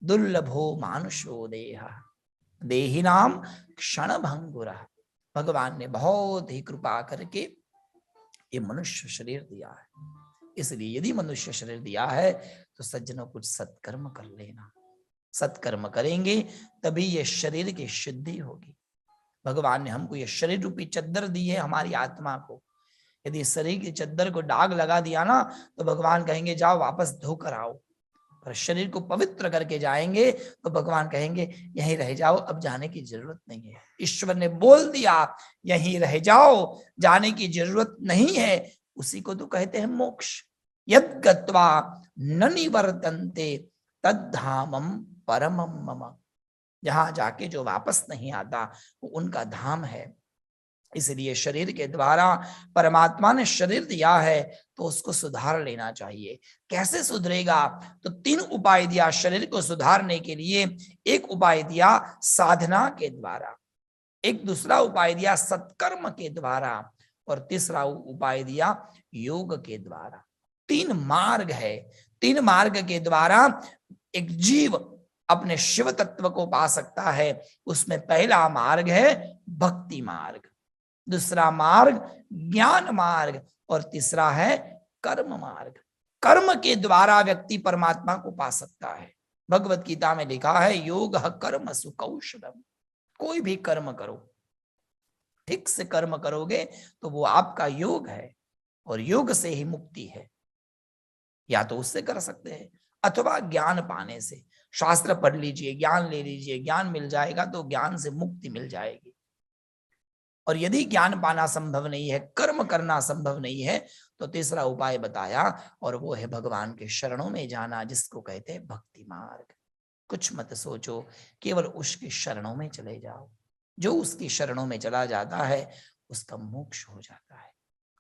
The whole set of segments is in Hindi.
दुर्लभो मानुषो देह देहिनाम क्षण भंगुर। भगवान ने बहुत ही कृपा करके ये मनुष्य शरीर दिया है, इसलिए यदि मनुष्य शरीर दिया है तो सज्जनों कुछ सत्कर्म कर लेना। सत्कर्म करेंगे तभी ये शरीर की शुद्धि होगी। भगवान ने हमको ये शरीर रूपी चद्दर दी है हमारी आत्मा को। यदि शरीर की चद्दर को दाग लगा दिया ना तो भगवान कहेंगे जाओ वापस धोकर आओ। पर शरीर को पवित्र करके जाएंगे तो भगवान कहेंगे यहीं रह जाओ, अब जाने की जरूरत नहीं है। ईश्वर ने बोल दिया यहीं रह जाओ, जाने की जरूरत नहीं है, उसी को तो कहते हैं मोक्ष। यद गत्वा न निवर्तन्ते तद्धामम परमम मम। जहां जाके जो वापस नहीं आता वो उनका धाम है। इसलिए शरीर के द्वारा परमात्मा ने शरीर दिया है तो उसको सुधार लेना चाहिए। कैसे सुधरेगा? तो 3 उपाय दिया शरीर को सुधारने के लिए। एक उपाय दिया साधना के द्वारा, एक दूसरा उपाय दिया सत्कर्म के द्वारा, और तीसरा उपाय दिया योग के द्वारा। 3 मार्ग है। 3 मार्ग के द्वारा एक जीव अपने शिव तत्व को पा सकता है। उसमें पहला मार्ग है भक्ति मार्ग, दूसरा मार्ग ज्ञान मार्ग, और तीसरा है कर्म मार्ग। कर्म के द्वारा व्यक्ति परमात्मा को पा सकता है। भगवत गीता में लिखा है योग कर्म सुकौशलम। कोई भी कर्म करो, ठीक से कर्म करोगे तो वो आपका योग है, और योग से ही मुक्ति है। या तो उससे कर सकते हैं अथवा ज्ञान पाने से। शास्त्र पढ़ लीजिए, ज्ञान ले लीजिए, ज्ञान मिल जाएगा तो ज्ञान से मुक्ति मिल जाएगी। और यदि ज्ञान पाना संभव नहीं है, कर्म करना संभव नहीं है, तो तीसरा उपाय बताया, और वो है भगवान के शरणों में जाना, जिसको कहते हैं भक्ति मार्ग। कुछ मत सोचो, केवल उसके शरणों में चले जाओ। जो उसकी शरणों में चला जाता है उसका मोक्ष हो जाता है।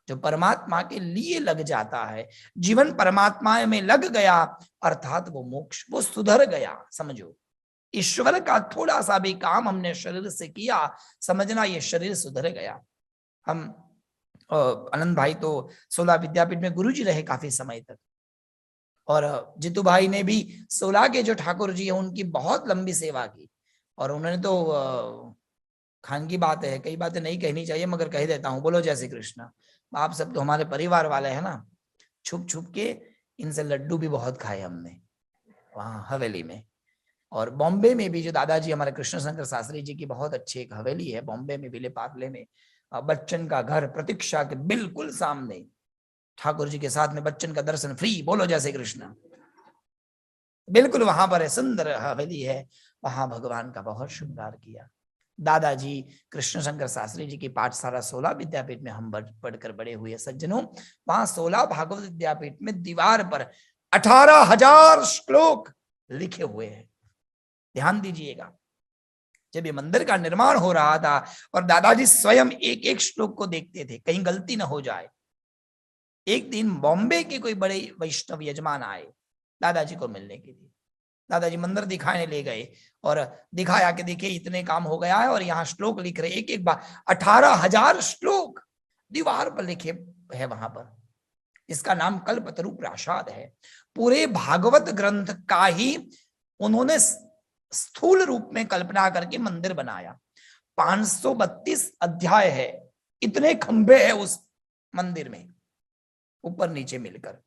जो परमात्मा के लिए लग जाता है, जीवन परमात्मा में लग गया, अर्थात वो मोक्ष, वो सुधर गया। समझो, ईश्वर का थोड़ा सा भी काम हमने शरीर से किया, समझना ये शरीर सुधर गया। हम आनंद भाई तो 16 विद्यापीठ में गुरुजी रहे काफी समय तक, और जितू भाई ने भी 16 के जो ठाकुर जी हैं उनकी बहुत लंबी सेवा की। और उन्होंने तो खान की बात है, कई बातें नहीं कहनी चाहिए मगर कह देता हूँ, बोलो जय श्री कृष्ण। आप सब तो हमारे परिवार वाले हैं ना। छुप छुप के इनसे लड्डू भी बहुत खाए हमने वहां हवेली में। और बॉम्बे में भी जो दादाजी हमारे कृष्ण शंकर शास्त्री जी की बहुत अच्छी एक हवेली है बॉम्बे में, विले पार्ले में, बच्चन का घर प्रतीक्षा के बिल्कुल सामने। ठाकुर जी के साथ में बच्चन का दर्शन फ्री, बोलो जय श्री कृष्ण। बिल्कुल वहां पर है, सुंदर हवेली है, वहां भगवान का बहुत श्रृंगार किया। दादाजी कृष्ण शंकर शास्त्री जी की पाठशाला 16 विद्यापीठ में हम पढ़कर बड़े हुए सज्जनों। वहां 16 भागवत विद्यापीठ में दीवार पर 18,000 श्लोक लिखे हुए हैं। ध्यान दीजिएगा, जब ये मंदिर का निर्माण हो रहा था और दादाजी स्वयं एक एक श्लोक को देखते थे कहीं गलती ना हो जाए। एक दिन बॉम्बे के कोई बड़े वैष्णव यजमान आए दादाजी को मिलने के लिए। दादाजी मंदिर दिखाने ले गए और दिखाया कि देखिए इतने काम हो गया है, और यहाँ श्लोक लिख रहे एक एक बार 18,000 श्लोक दीवार पर लिखे है वहां पर। इसका नाम कल्पतरु प्रासाद है। पूरे भागवत ग्रंथ का ही उन्होंने स्थूल रूप में कल्पना करके मंदिर बनाया। 532 अध्याय है, इतने खंभे हैं उस मंदिर में ऊपर नीचे मिलकर।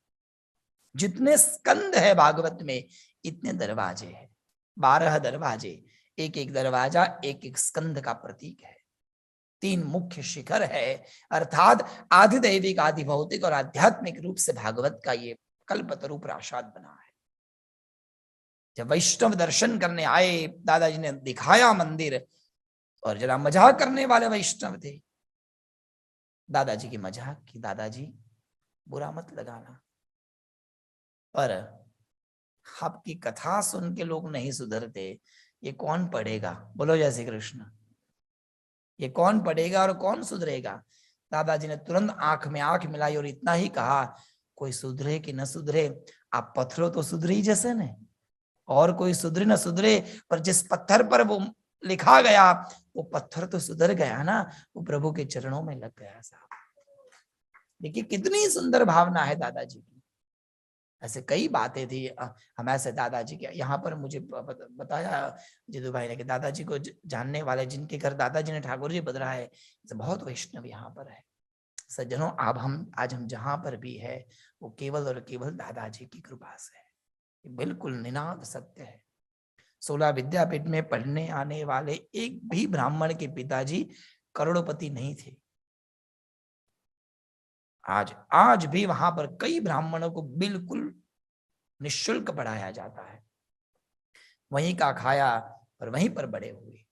जितने स्कंद है भागवत में इतने दरवाजे हैं, 12 दरवाजे, एक एक दरवाजा एक एक स्कंद का प्रतीक है। 3 मुख्य शिखर है, अर्थात आधिदैविक, आदि भौतिक और आध्यात्मिक रूप से भागवत का ये कल्पतरु प्रासाद बना है। जब वैष्णव दर्शन करने आए, दादाजी ने दिखाया मंदिर, और जरा मजाक करने वाले वैष्णव थे। दादाजी की मजाक की, दादाजी बुरा मत लगाना, पर आपकी कथा सुन के लोग नहीं सुधरते, ये कौन पढ़ेगा? बोलो जय श्री कृष्ण। ये कौन पढ़ेगा और कौन सुधरेगा? दादाजी ने तुरंत आंख में आंख मिलाई और इतना ही कहा, कोई सुधरे कि न सुधरे, आप पत्थरों तो सुधरी जैसे ने, और कोई सुधरे न सुधरे, पर जिस पत्थर पर वो लिखा गया वो पत्थर तो सुधर गया ना, वो प्रभु के चरणों में लग गया साहब। देखिए कितनी सुंदर भावना है दादाजी की। ऐसे कई बातें थी। हम ऐसे दादाजी के यहाँ पर मुझे बताया जिदू भाई ने कि दादाजी को जानने वाले जिनके घर दादाजी ने ठाकुर जी बदला है, बहुत वैष्णव यहाँ पर है। सज्जनों, आज हम जहां पर भी है वो केवल और केवल दादाजी की कृपा से है। बिल्कुल निनाद सत्य है। 16 विद्यापीठ में पढ़ने आने वाले एक भी ब्राह्मण के पिताजी करोड़पति नहीं थे। आज भी वहां पर कई ब्राह्मणों को बिल्कुल निःशुल्क पढ़ाया जाता है। वहीं का खाया और वहीं पर बड़े हुए।